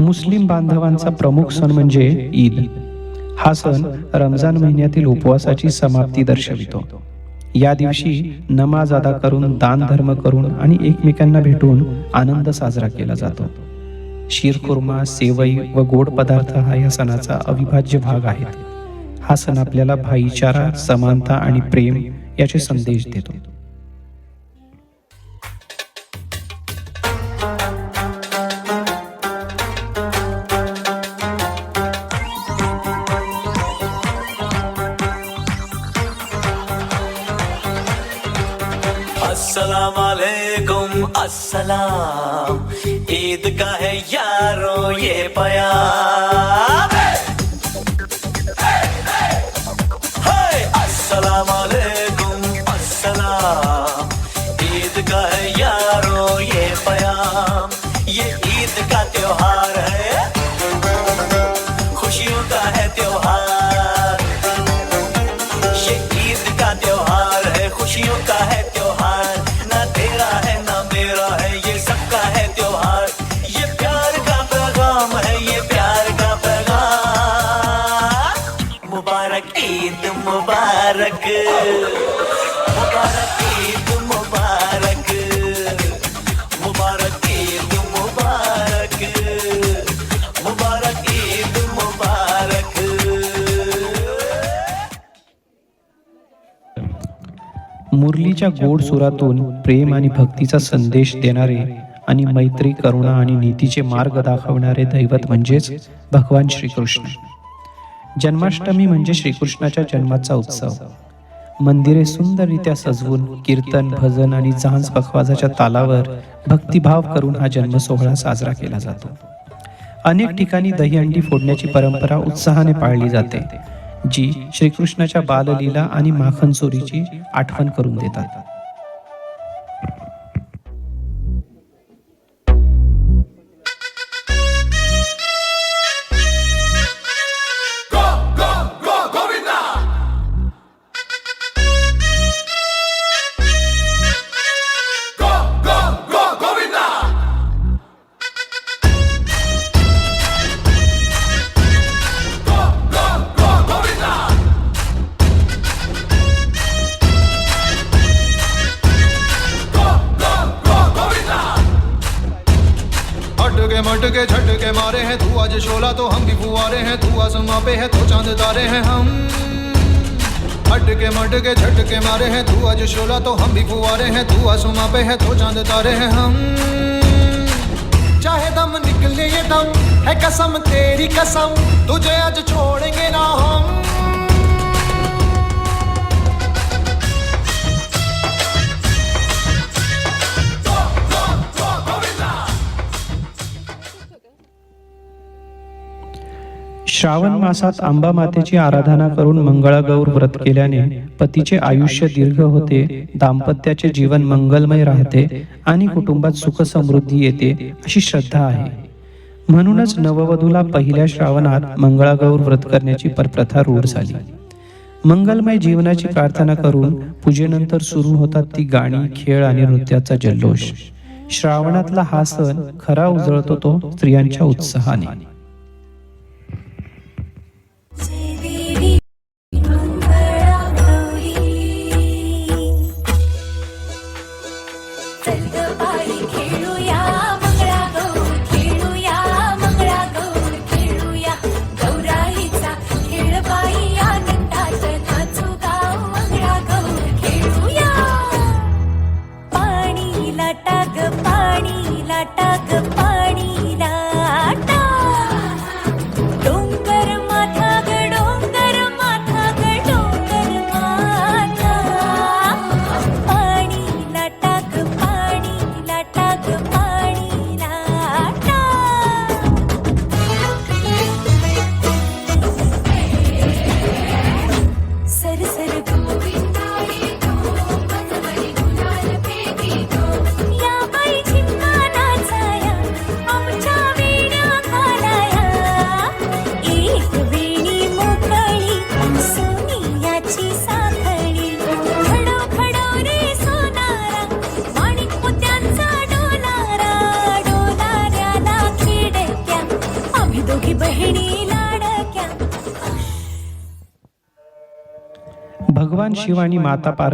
मुस्लिम बांधवांचा प्रमुख सण म्हणजे ईद. हा सण रमजान महिन्यातील उपवासाची समाप्ती दर्शवितो. या दिवशी नमाज अदा करून, दान धर्म करून आणि एकमेकांना भेटून आनंद साजरा केला जातो. शीरखुर्मा, सेवई व गोड पदार्थ हा या सणाचा अविभाज्य भाग आहे. हा सण आपल्याला भाईचारा, समानता आणि प्रेम याचे संदेश देतो. अस्सलाम वालेकुम अस्सलाम, ईद का है यारो ये प्यार. हाय अस्सलाम वालेकुम अस्सलाम, ईद का है यारो ये प्यार. ये ईद का त्योहार है, खुशियों का है त्योहार. ये ईद का त्योहार है, खुशियों का है त्योहार. ना तेरा है ना मेरा है, ये सबका है त्योहार. ये प्यार का पैगाम है, ये प्यार का पैगाम. मुबारक ईद मुबारक, मुबारक ईद मुबारक, मुबारक ईद मुबारक, मुबारक ईद मुबारक. मुरलीच्या गोड सुरातून प्रेम आणि भक्तीचा संदेश देणारे आणि मैत्री, करुणा आणि नीतीचे मार्ग दाखवणारे दैवत म्हणजेच भगवान श्रीकृष्ण. जन्माष्टमी म्हणजे श्रीकृष्णाच्या जन्माचा उत्सव. मंदिरे सुंदररित्या सजवून कीर्तन, भजन आणि झांज पखवाजाच्या तालावर भक्तिभाव करून हा जन्म सोहळा साजरा केला जातो. अनेक ठिकाणी दहीहंडी फोडण्याची परंपरा उत्साहाने पाळली जाते, जी श्रीकृष्णाच्या बाललीला आणि माखन चोरीची आठवण करून देतात. मटके झटके मारे हैं, तू आज शोला तो हम भी फुवारे हैं. तू आसमां पे है तो चांद तारे हैं हम. मटके झटके मारे हैं, तू आज शोला तो हम भी फुवारे हैं. तू आसमां पे है तो चांद तारे हैं हम. चाहे दम निकले ये दम है कसम तेरी कसम, तुझे आज छोड़ेंगे ना हम. श्रावण मासात अंबा मातेची आराधना करून मंगळागौर व्रत केल्याने पतीचे आयुष्य दीर्घ होते, दाम्पत्याचे जीवन मंगलमय राहते आणि कुटुंबात सुख समृद्धी येते अशी श्रद्धा आहे. म्हणूनच नववधूला पहिल्या श्रावणात मंगळागौर व्रत करण्याची प्रथा रूढ झाली. मंगलमय जीवनाची प्रार्थना करून पूजेनंतर सुरू होतात ती गाणी, खेळ आणि नृत्याचा जल्लोष. श्रावणातला हा सण खरा उजळतो तो स्त्रियांच्या उत्साहाने. दोघी बहिणी लाडक्या. भगवान शिव आणि माता पार्वती